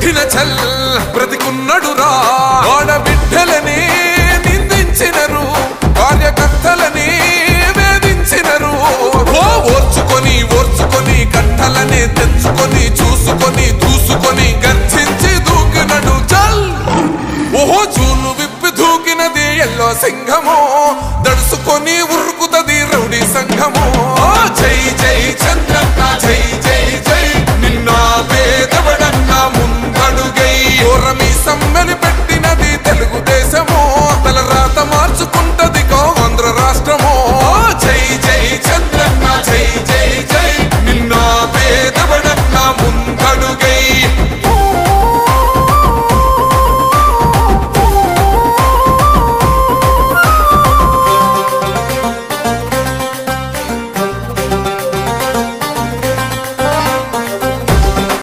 కొట్టిన చల్ బ్రతికున్నడురా ఆడబిడ్డలని నిందించినరు కార్యకర్తలని వేధించినరు ఓర్చుకొని ఓర్చుకొని కట్టలనే తెచ్చుకొని చూసుకొని దూసుకొని గర్జించి దూకినడు చల్ ఓహో చూలు విప్పి దూకినది ఎల్లో సింహము దడుసుకొని ఉరుకుతది రౌడీ సంఘము జై జై చంద్ర